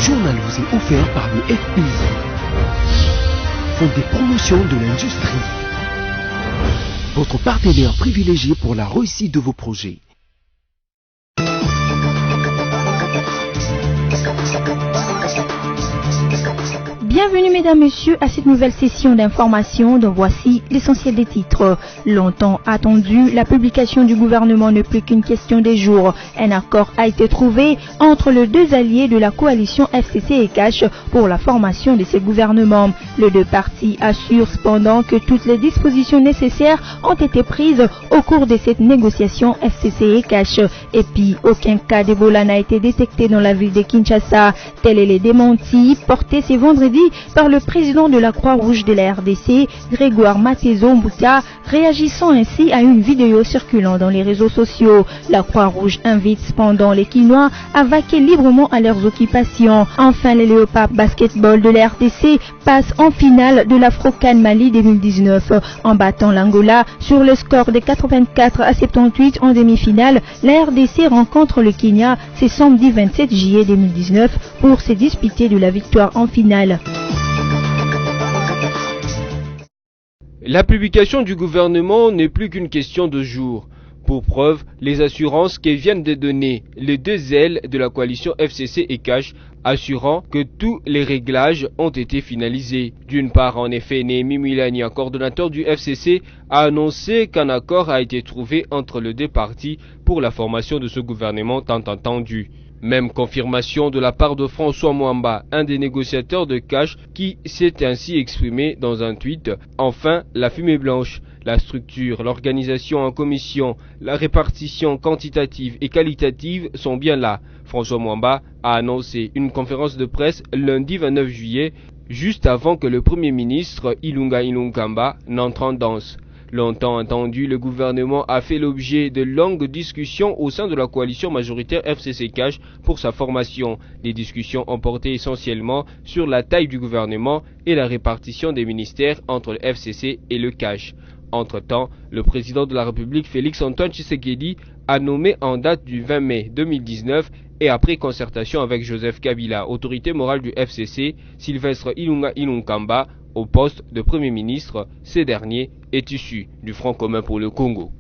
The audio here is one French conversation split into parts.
journal vous est offert par le FPI, Fonds des promotions de l'industrie, votre partenaire privilégié pour la réussite de vos projets. Bienvenue mesdames, messieurs à cette nouvelle session d'information dont voici l'essentiel des titres. Longtemps attendu, la publication du gouvernement n'est plus qu'une question des jours. Un accord a été trouvé entre les deux alliés de la coalition FCC et Cash pour la formation de ces gouvernements. Les deux partis assurent cependant que toutes les dispositions nécessaires ont été prises au cours de cette négociation FCC et Cash. Et puis, aucun cas d'Ebola n'a été détecté dans la ville de Kinshasa. Tel est le démenti porté ce vendredi par le président de la Croix-Rouge de la RDC, Grégoire Matezo Mbuta, réagissant ainsi à une vidéo circulant dans les réseaux sociaux. La Croix-Rouge invite cependant les Kinois à vaquer librement à leurs occupations. Enfin, les Léopards basketball de la RDC passent en finale de l'Afro-CAN Mali 2019. En battant l'Angola sur le score de 84 à 78 en demi-finale, la RDC rencontre le Kenya ce samedi 27 juillet 2019 pour se disputer de la victoire en finale. La publication du gouvernement n'est plus qu'une question de jours. Pour preuve, les assurances que viennent de donner les deux ailes de la coalition FCC et Cash, assurant que tous les réglages ont été finalisés. D'une part, en effet, Néhémie Milania, coordonnateur du FCC, a annoncé qu'un accord a été trouvé entre les deux partis pour la formation de ce gouvernement tant attendu. Même confirmation de la part de François Mwamba, un des négociateurs de Cash, qui s'est ainsi exprimé dans un tweet. Enfin, la fumée blanche, la structure, l'organisation en commission, la répartition quantitative et qualitative sont bien là. François Mwamba a annoncé une conférence de presse lundi 29 juillet, juste avant que le Premier ministre Ilunga Ilunkamba n'entre en danse. Longtemps attendu, le gouvernement a fait l'objet de longues discussions au sein de la coalition majoritaire FCC Cash pour sa formation. Les discussions ont porté essentiellement sur la taille du gouvernement et la répartition des ministères entre le FCC et le Cash. Entre-temps, le président de la République Félix-Antoine Tshisekedi a nommé en date du 20 mai 2019 et après concertation avec Joseph Kabila, autorité morale du FCC, Sylvestre Ilunga Ilunkamba au poste de Premier ministre. Ce dernier est issu du Front commun pour le Congo.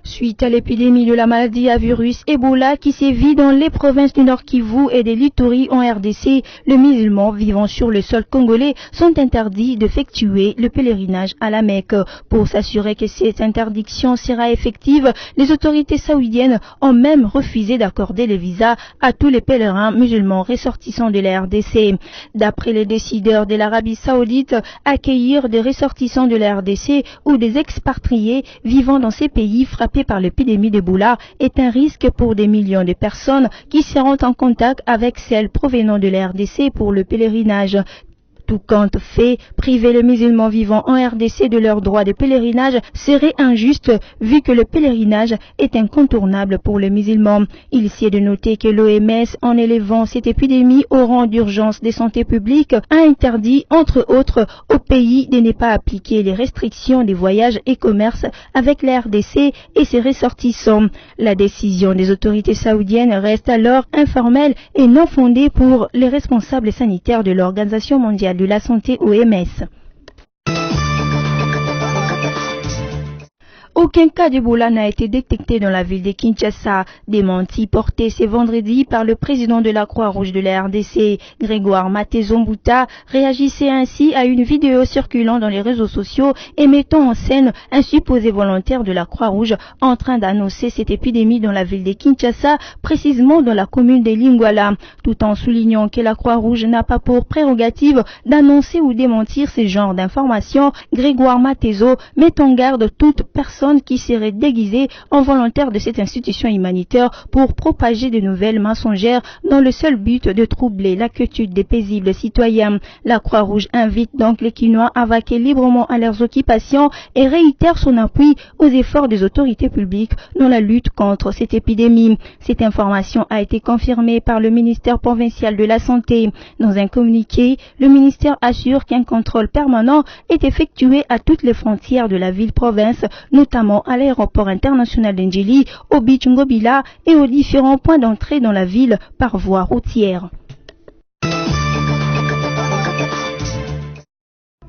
Suite à l'épidémie de la maladie à virus Ebola qui sévit dans les provinces du Nord Kivu et des Lituri en RDC, les musulmans vivant sur le sol congolais sont interdits d'effectuer le pèlerinage à la Mecque. Pour s'assurer que cette interdiction sera effective, les autorités saoudiennes ont même refusé d'accorder les visas à tous les pèlerins musulmans ressortissants de la RDC. D'après les décideurs de l'Arabie saoudite, accueillir des ressortissants de la RDC ou des expatriés vivant dans ces pays frappés par l'épidémie d'Ebola est un risque pour des millions de personnes qui seront en contact avec celles provenant de la RDC pour le pèlerinage. Tout compte fait, priver les musulmans vivant en RDC de leur droit de pèlerinage serait injuste vu que le pèlerinage est incontournable pour les musulmans. Il s'y est de noter que l'OMS, en élevant cette épidémie au rang d'urgence de santé publique, a interdit, entre autres, au pays de ne pas appliquer les restrictions des voyages et commerces avec la RDC et ses ressortissants. La décision des autorités saoudiennes reste alors informelle et non fondée pour les responsables sanitaires de l'Organisation mondiale de la santé OMS. Aucun cas d'Ebola n'a été détecté dans la ville de Kinshasa, démenti porté ce vendredi par le président de la Croix-Rouge de la RDC, Grégoire Matezo Mbuta, réagissait ainsi à une vidéo circulant dans les réseaux sociaux et mettant en scène un supposé volontaire de la Croix-Rouge en train d'annoncer cette épidémie dans la ville de Kinshasa, précisément dans la commune de Lingwala, tout en soulignant que la Croix-Rouge n'a pas pour prérogative d'annoncer ou démentir ce genre d'informations. Grégoire Matezo met en garde toute personne qui serait déguisée en volontaire de cette institution humanitaire pour propager de nouvelles mensongères dans le seul but de troubler la quiétude des paisibles citoyens. La Croix-Rouge invite donc les Kinois à vaquer librement à leurs occupations et réitère son appui aux efforts des autorités publiques dans la lutte contre cette épidémie. Cette information a été confirmée par le ministère provincial de la Santé. Dans un communiqué, le ministère assure qu'un contrôle permanent est effectué à toutes les frontières de la ville-province, notamment notamment à l'aéroport international d'Ndjili, au beach Ngobila et aux différents points d'entrée dans la ville par voie routière.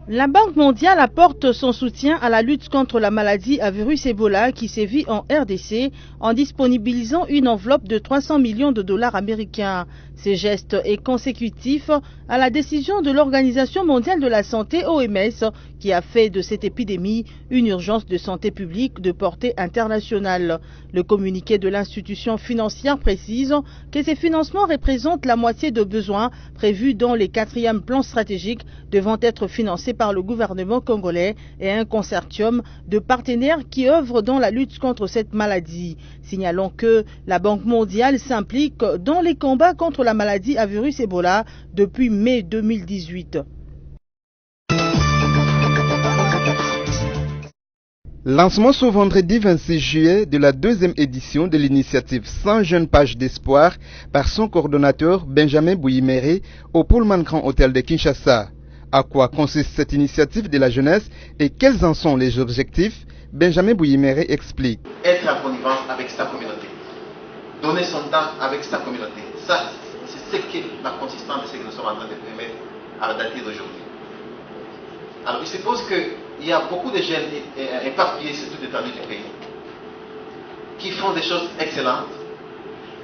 La Banque mondiale apporte son soutien à la lutte contre la maladie à virus Ebola qui sévit en RDC en disponibilisant une enveloppe de 300 millions de dollars américains. Ce geste est consécutif à la décision de l'Organisation mondiale de la santé OMS qui a fait de cette épidémie une urgence de santé publique de portée internationale. Le communiqué de l'institution financière précise que ces financements représentent la moitié de besoins prévus dans les 4e plans stratégiques devant être financés par le gouvernement congolais et un consortium de partenaires qui œuvrent dans la lutte contre cette maladie. Signalons que la Banque mondiale s'implique dans les combats contre la maladie à virus Ebola depuis mai 2018. Lancement ce vendredi 26 juillet de la 2e édition de l'initiative 100 jeunes pages d'espoir par son coordonnateur Benjamin Bouyiméré au Pullman Grand Hôtel de Kinshasa. À quoi consiste cette initiative de la jeunesse et quels en sont les objectifs? Benjamin Bouyiméré explique. Être en connivence avec sa communauté, donner son temps avec sa communauté, ça c'est ce qui est la consistance de ce que nous sommes en train de permettre à dater d'aujourd'hui. Alors il se pose qu'il y a beaucoup de jeunes éparpillés sur toute l'étendue du pays qui font des choses excellentes.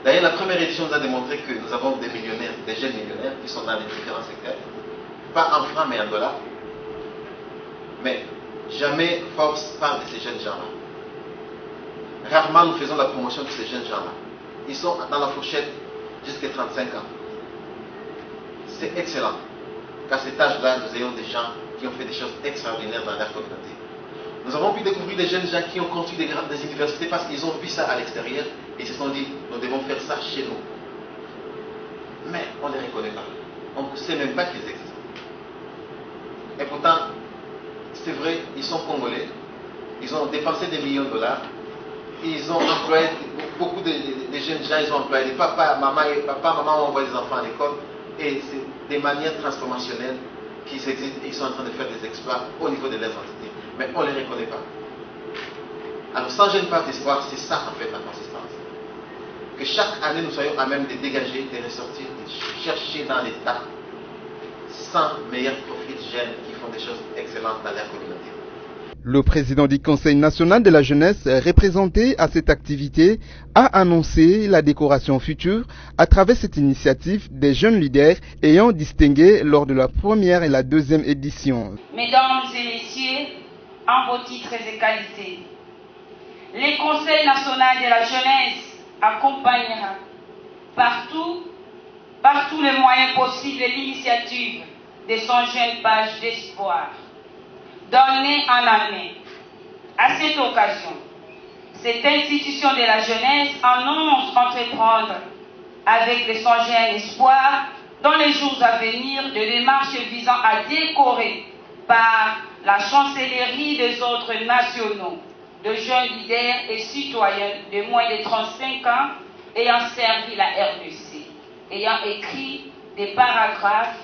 D'ailleurs la première édition nous a démontré que nous avons des millionnaires, des jeunes millionnaires qui sont dans les différents secteurs. Pas en francs mais en dollars. Mais jamais Forbes parle de ces jeunes gens-là. Rarement nous faisons la promotion de ces jeunes gens-là. Ils sont dans la fourchette jusqu'à 35 ans. C'est excellent qu'à cet âge-là, nous ayons des gens qui ont fait des choses extraordinaires dans leur communauté. Nous avons pu découvrir des jeunes gens qui ont construit des universités parce qu'ils ont vu ça à l'extérieur et ils se sont dit, nous devons faire ça chez nous. Mais on ne les reconnaît pas. On ne sait même pas qu'ils existent. Et pourtant, c'est vrai, ils sont congolais, ils ont dépensé des millions de dollars, ils ont employé beaucoup de jeunes gens, ils ont employé des papa, maman ont envoyé des enfants à l'école, et c'est des manières transformationnelles qui existent et ils sont en train de faire des exploits au niveau de leurs entités. Mais on ne les reconnaît pas. Alors, 100 jeunes pages d'espoir, c'est ça en fait la consistance. Que chaque année nous soyons à même de dégager, de ressortir, de chercher dans l'État 100 meilleurs profils jeunes qui font des choses excellentes dans leur communauté. Le président du Conseil national de la jeunesse, représenté à cette activité, a annoncé la décoration future à travers cette initiative des jeunes leaders ayant distingué lors de la première et la 2e édition. Mesdames et messieurs, en vos titres et qualités, le Conseil national de la jeunesse accompagnera par tous les moyens possibles l'initiative de son jeune page d'espoir. D'année en année, à cette occasion, cette institution de la jeunesse annonce entreprendre avec le son jeune espoir dans les jours à venir de démarches visant à décorer par la chancellerie des ordres nationaux de jeunes leaders et citoyens de moins de 35 ans ayant servi la RDC, ayant écrit des paragraphes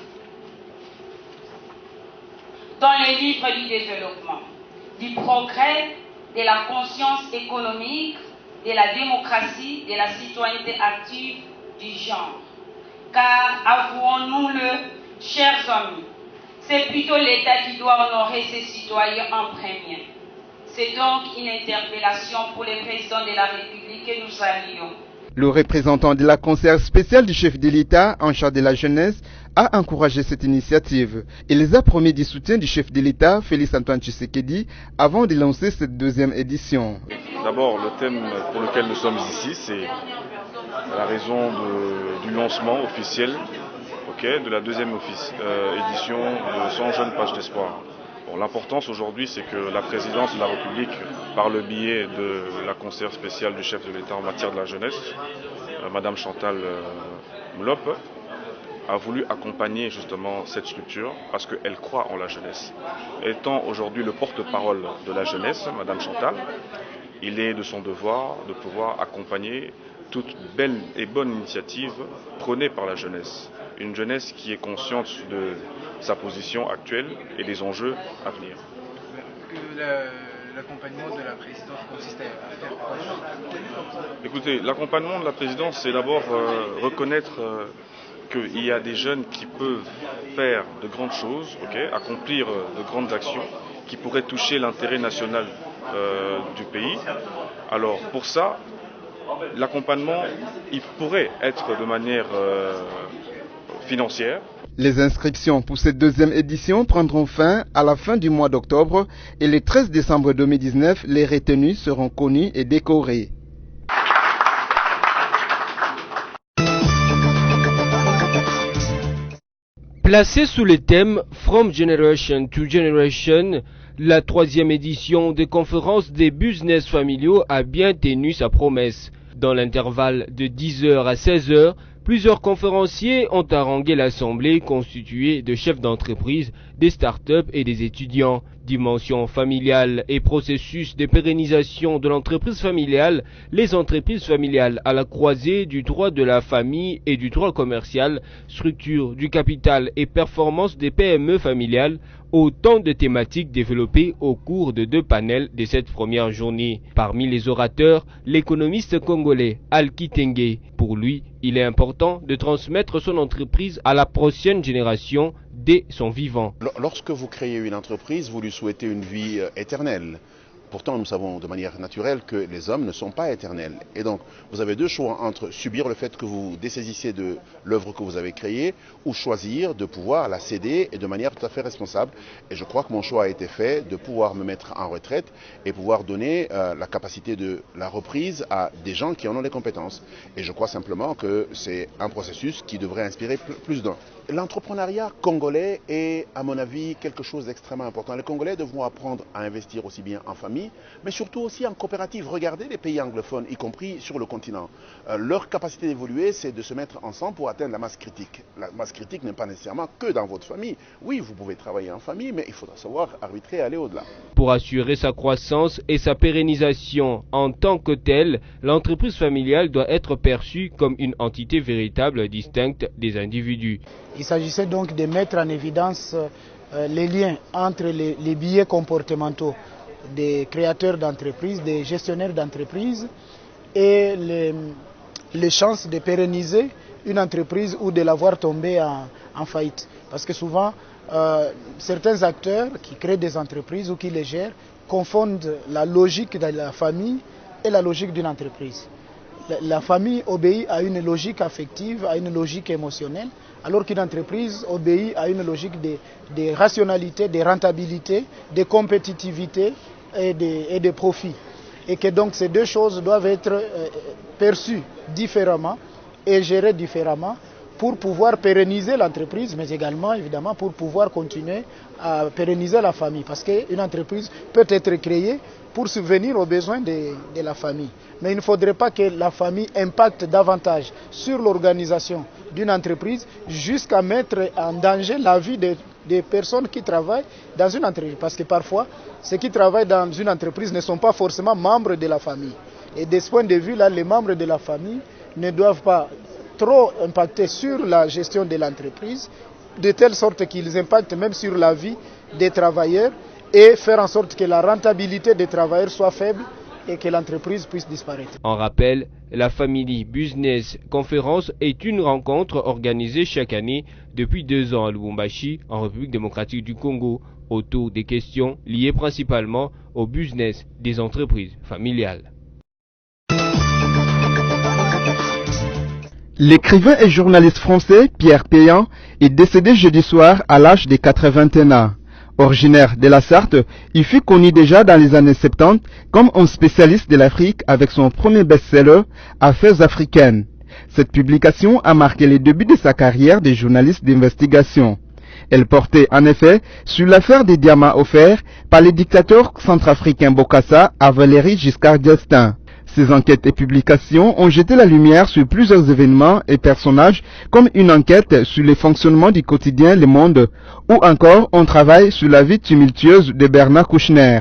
dans les livres du développement, du progrès, de la conscience économique, de la démocratie, de la citoyenneté active, du genre. Car, avouons-nous-le, chers amis, c'est plutôt l'État qui doit honorer ses citoyens en premier. C'est donc une interpellation pour le président de la République que nous saluons. Le représentant de la conseillère spéciale du chef de l'État en charge de la jeunesse a encouragé cette initiative. Il les a promis du soutien du chef de l'État, Félix Antoine Tshisekedi, avant de lancer cette 2e édition. D'abord, le thème pour lequel nous sommes ici, c'est la raison du lancement officiel de la 2e édition de 100 jeunes pages d'espoir. Bon, l'importance aujourd'hui, c'est que la présidence de la République, par le biais de la conseillère spéciale du chef de l'État en matière de la jeunesse, Madame Chantal Mlop, a voulu accompagner justement cette structure parce qu'elle croit en la jeunesse. Étant aujourd'hui le porte-parole de la jeunesse, Madame Chantal, il est de son devoir de pouvoir accompagner toute belle et bonne initiative prônée par la jeunesse. Une jeunesse qui est consciente de sa position actuelle et des enjeux à venir. l'accompagnement de la présidence consiste à faire quoi? Écoutez, l'accompagnement de la présidence, c'est d'abord reconnaître qu'il y a des jeunes qui peuvent faire de grandes choses, accomplir de grandes actions qui pourraient toucher l'intérêt national du pays. Alors pour ça, l'accompagnement, il pourrait être de manière financière. Les inscriptions pour cette deuxième édition prendront fin à la fin du mois d'octobre et le 13 décembre 2019, les retenus seront connus et décorés. Placée sous le thème From Generation to Generation, la troisième édition des conférences des business familiaux a bien tenu sa promesse. Dans l'intervalle de 10h à 16h, plusieurs conférenciers ont harangué l'assemblée constituée de chefs d'entreprise, des startups et des étudiants. Dimension familiale et processus de pérennisation de l'entreprise familiale, les entreprises familiales à la croisée du droit de la famille et du droit commercial, structure du capital et performance des PME familiales, autant de thématiques développées au cours de 2 panels de cette première journée. Parmi les orateurs, l'économiste congolais Al Kitenge. Pour lui, il est important de transmettre son entreprise à la prochaine génération dès son vivant. Lorsque vous créez une entreprise, vous lui souhaitez une vie éternelle. Pourtant, nous savons de manière naturelle que les hommes ne sont pas éternels. Et donc, vous avez 2 choix entre subir le fait que vous dessaisissez de l'œuvre que vous avez créée ou choisir de pouvoir la céder et de manière tout à fait responsable. Et je crois que mon choix a été fait de pouvoir me mettre en retraite et pouvoir donner la capacité de la reprise à des gens qui en ont les compétences. Et je crois simplement que c'est un processus qui devrait inspirer plus d'un. L'entrepreneuriat congolais est, à mon avis, quelque chose d'extrêmement important. Les Congolais devront apprendre à investir aussi bien en famille, mais surtout aussi en coopérative. Regardez les pays anglophones, y compris sur le continent. Leur capacité d'évoluer, c'est de se mettre ensemble pour atteindre la masse critique. La masse critique n'est pas nécessairement que dans votre famille. Oui, vous pouvez travailler en famille, mais il faudra savoir arbitrer et aller au-delà. Pour assurer sa croissance et sa pérennisation en tant que telle, l'entreprise familiale doit être perçue comme une entité véritable distincte des individus. Il s'agissait donc de mettre en évidence les liens entre les biais comportementaux des créateurs d'entreprises, des gestionnaires d'entreprises et les chances de pérenniser une entreprise ou de la voir tomber en faillite. Parce que souvent, certains acteurs qui créent des entreprises ou qui les gèrent confondent la logique de la famille et la logique d'une entreprise. La famille obéit à une logique affective, à une logique émotionnelle, alors qu'une entreprise obéit à une logique de rationalité, de rentabilité, de compétitivité et de profit. Et que donc ces 2 choses doivent être perçues différemment et gérées différemment pour pouvoir pérenniser l'entreprise, mais également évidemment pour pouvoir continuer à pérenniser la famille. Parce qu'une entreprise peut être créée pour subvenir aux besoins de la famille. Mais il ne faudrait pas que la famille impacte davantage sur l'organisation d'une entreprise jusqu'à mettre en danger la vie des personnes qui travaillent dans une entreprise. Parce que parfois, ceux qui travaillent dans une entreprise ne sont pas forcément membres de la famille. Et de ce point de vue-là, les membres de la famille ne doivent pas trop impacter sur la gestion de l'entreprise, de telle sorte qu'ils impactent même sur la vie des travailleurs et faire en sorte que la rentabilité des travailleurs soit faible et que l'entreprise puisse disparaître. En rappel, la Family Business Conference est une rencontre organisée chaque année depuis 2 ans à Lubumbashi, en République démocratique du Congo, autour des questions liées principalement au business des entreprises familiales. L'écrivain et journaliste français Pierre Péan est décédé jeudi soir à l'âge de 81 ans. Originaire de la Sarthe, il fut connu déjà dans les années 70 comme un spécialiste de l'Afrique avec son premier best-seller Affaires africaines. Cette publication a marqué les débuts de sa carrière de journaliste d'investigation. Elle portait en effet sur l'affaire des diamants offerts par le dictateur centrafricain Bokassa à Valéry Giscard d'Estaing. Ces enquêtes et publications ont jeté la lumière sur plusieurs événements et personnages, comme une enquête sur les fonctionnements du quotidien Le Monde, ou encore un travail sur la vie tumultueuse de Bernard Kouchner.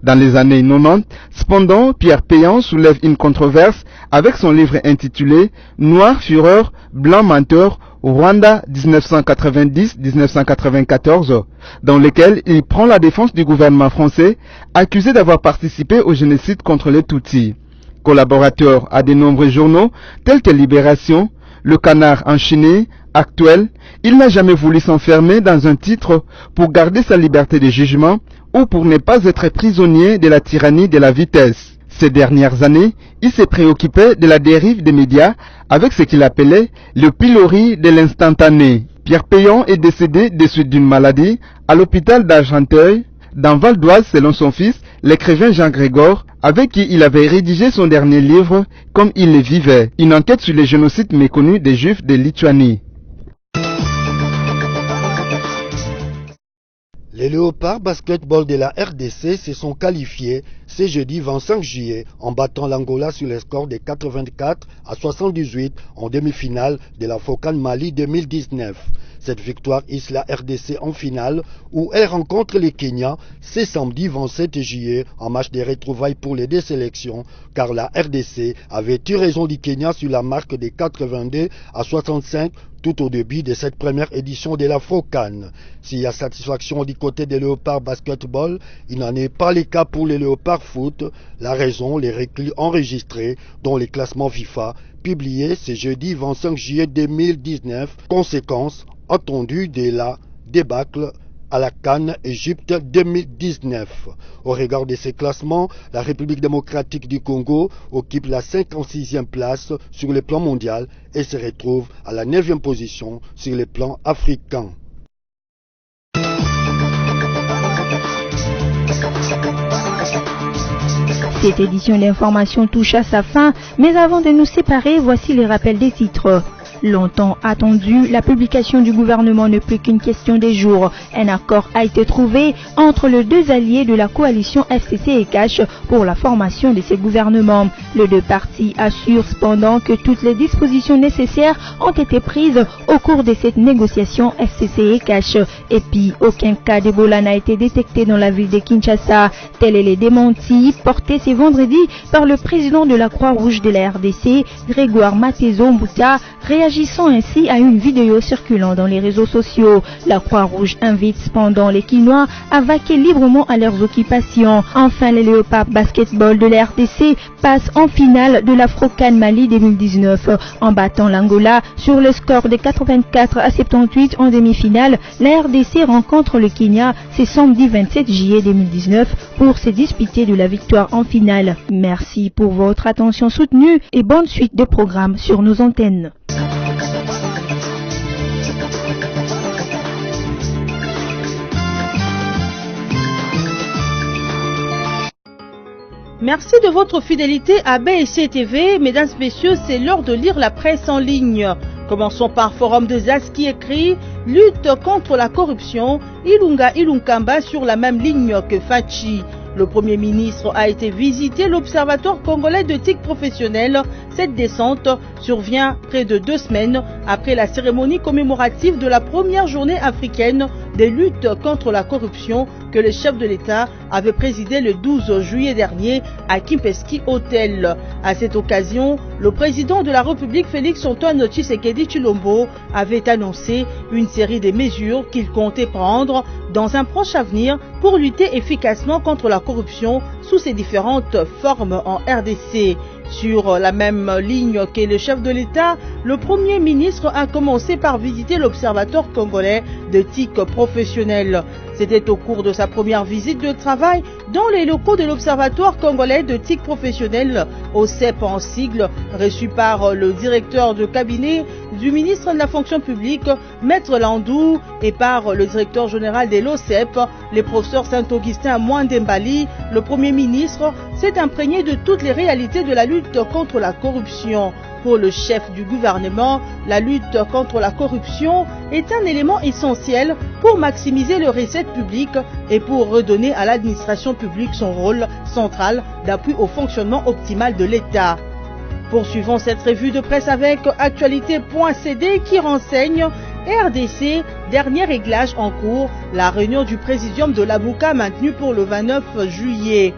Dans les années 90, cependant, Pierre Péan soulève une controverse avec son livre intitulé « Noir fureur, blanc menteur » Rwanda 1990-1994, dans lequel il prend la défense du gouvernement français, accusé d'avoir participé au génocide contre les Tutsis. Collaborateur à de nombreux journaux tels que Libération, Le Canard enchaîné, Actuel, il n'a jamais voulu s'enfermer dans un titre pour garder sa liberté de jugement ou pour ne pas être prisonnier de la tyrannie de la vitesse. Ces dernières années, il s'est préoccupé de la dérive des médias avec ce qu'il appelait le pilori de l'instantané. Pierre Péon est décédé des suites d'une maladie à l'hôpital d'Argenteuil, dans Val d'Oise selon son fils, l'écrivain Jean Grégor, avec qui il avait rédigé son dernier livre, Comme il le vivait, une enquête sur les génocides méconnus des Juifs de Lituanie. Les Léopards basketball de la RDC se sont qualifiés ce jeudi 25 juillet en battant l'Angola sur le score de 84-78 en demi-finale de la FOCAN Mali 2019. Cette victoire hisse la RDC en finale où elle rencontre le Kenya ce samedi 27 juillet en match de retrouvailles pour les deux sélections car la RDC avait eu raison du Kenya sur la marque de 82-65 tout au début de cette première édition de la FOCAN. S'il y a satisfaction du côté des Léopards basketball, il n'en est pas le cas pour les Léopards foot. La raison, les reclus enregistrés dans les classements FIFA publiés ce jeudi 25 juillet 2019, conséquence attendue de la débâcle à la CAN Égypte 2019. Au regard de ces classements, la République démocratique du Congo occupe la 56e place sur le plan mondial et se retrouve à la 9e position sur le plan africain. Cette édition d'information touche à sa fin, mais avant de nous séparer, voici les rappels des titres. Longtemps attendu, la publication du gouvernement n'est plus qu'une question des jours. Un accord a été trouvé entre les deux alliés de la coalition FCC et Cash pour la formation de ces gouvernements. Les deux partis assurent cependant que toutes les dispositions nécessaires ont été prises au cours de cette négociation FCC et Cash. Et puis, aucun cas d'Ebola n'a été détecté dans la ville de Kinshasa. Tel est le démenti porté ce vendredi par le président de la Croix-Rouge de la RDC, Grégoire Matezo Mbuta, réagissant ainsi à une vidéo circulant dans les réseaux sociaux. La Croix-Rouge invite cependant les Kinois à vaquer librement à leurs occupations. Enfin, les Léopards basketball de la RDC passent en finale de l'Afro-CAN Mali 2019. En battant l'Angola sur le score de 84-78 en demi-finale, la RDC rencontre le Kenya ce samedi 27 juillet 2019 pour se disputer de la victoire en finale. Merci pour votre attention soutenue et bonne suite de programmes sur nos antennes. Merci de votre fidélité à BSC TV. Mesdames et messieurs, c'est l'heure de lire la presse en ligne. Commençons par Forum des As qui écrit « Lutte contre la corruption, Ilunga Ilunkamba sur la même ligne que Fachi ». Le Premier ministre a été visiter l'Observatoire congolais d'éthique professionnelle. Cette descente survient près de 2 semaines après la cérémonie commémorative de la première journée africaine des luttes contre la corruption que le chef de l'État avait présidé le 12 juillet dernier à Kimpeski Hotel. À cette occasion, le président de la République Félix-Antoine Tshisekedi Tshilombo avait annoncé une série de mesures qu'il comptait prendre dans un proche avenir pour lutter efficacement contre la corruption sous ses différentes formes en RDC. Sur la même ligne que le chef de l'État, le Premier ministre a commencé par visiter l'Observatoire congolais d'éthique professionnelle. C'était au cours de sa première visite de travail dans les locaux de l'Observatoire congolais d'éthique professionnelle, OCEP en sigle, reçu par le directeur de cabinet du ministre de la fonction publique, Maître Landou, et par le directeur général de l'OCEP, le professeur Saint-Augustin Mwandembali. Le Premier ministre s'est imprégné de toutes les réalités de la lutte contre la corruption. Pour le chef du gouvernement, la lutte contre la corruption est un élément essentiel pour maximiser les recettes publiques et pour redonner à l'administration publique son rôle central d'appui au fonctionnement optimal de l'État. Poursuivons cette revue de presse avec actualité.cd qui renseigne RDC, dernier réglage en cours, la réunion du présidium de l'Abouka maintenue pour le 29 juillet.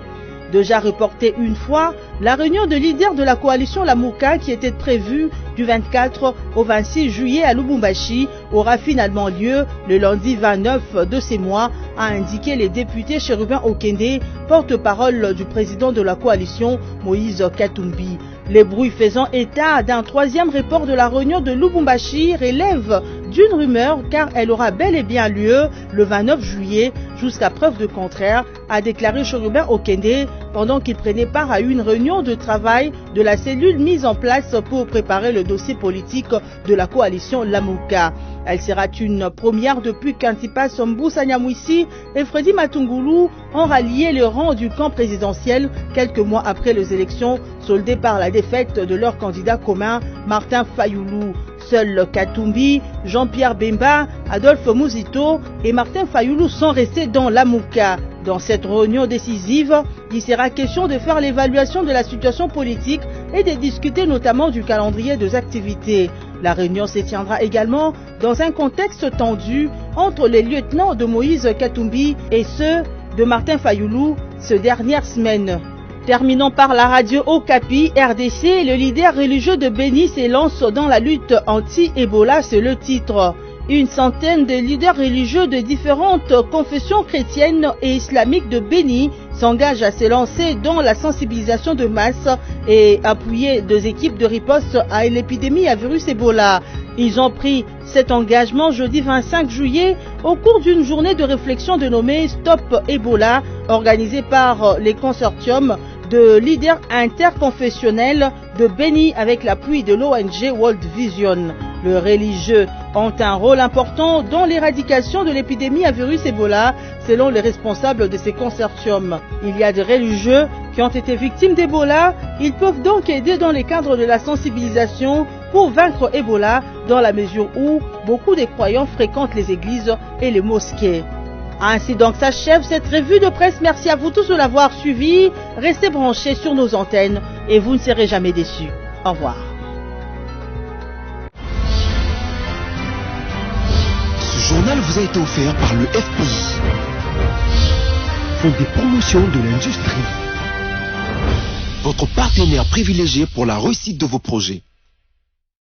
Déjà reportée une fois, la réunion de leaders de la coalition Lamuka qui était prévue du 24 au 26 juillet à Lubumbashi aura finalement lieu le lundi 29 de ces mois, a indiqué les députés Chérubin Okende, porte-parole du président de la coalition Moïse Katumbi. Les bruits faisant état d'un troisième report de la réunion de Lubumbashi relèvent d'une rumeur car elle aura bel et bien lieu le 29 juillet jusqu'à preuve de contraire, a déclaré Chérubin Okende pendant qu'il prenait part à une réunion de travail de la cellule mise en place pour préparer le dossier politique de la coalition Lamuka. Elle sera une première depuis qu'Antipas Mbusa Nyamwisi et Freddy Matungulu ont rallié le rang du camp présidentiel quelques mois après les élections soldées par la défaite de leur candidat commun Martin Fayoulou. Seuls Katumbi, Jean-Pierre Bemba, Adolphe Muzito et Martin Fayoulou sont restés dans Lamuka. Dans cette réunion décisive, il sera question de faire l'évaluation de la situation politique et de discuter notamment du calendrier des activités. La réunion se tiendra également dans un contexte tendu entre les lieutenants de Moïse Katumbi et ceux de Martin Fayoulou ces dernières semaines. Terminons par la radio Okapi RDC, le leader religieux de Béni s'élance dans la lutte anti-Ebola, c'est le titre. Une centaine de leaders religieux de différentes confessions chrétiennes et islamiques de Béni s'engagent à se lancer dans la sensibilisation de masse et appuyer des équipes de riposte à l'épidémie à virus Ebola. Ils ont pris cet engagement jeudi 25 juillet au cours d'une journée de réflexion dénommée Stop Ebola, organisée par les consortiums de leaders interconfessionnels de Béni avec l'appui de l'ONG World Vision. Les religieux ont un rôle important dans l'éradication de l'épidémie à virus Ebola, selon les responsables de ces consortiums. Il y a des religieux qui ont été victimes d'Ebola. Ils peuvent donc aider dans le cadre de la sensibilisation pour vaincre Ebola, dans la mesure où beaucoup des croyants fréquentent les églises et les mosquées. Ainsi donc s'achève cette revue de presse. Merci à vous tous de l'avoir suivi. Restez branchés sur nos antennes et vous ne serez jamais déçus. Au revoir. Ce journal vous a été offert par le FPI, Fonds des promotions de l'industrie, votre partenaire privilégié pour la réussite de vos projets.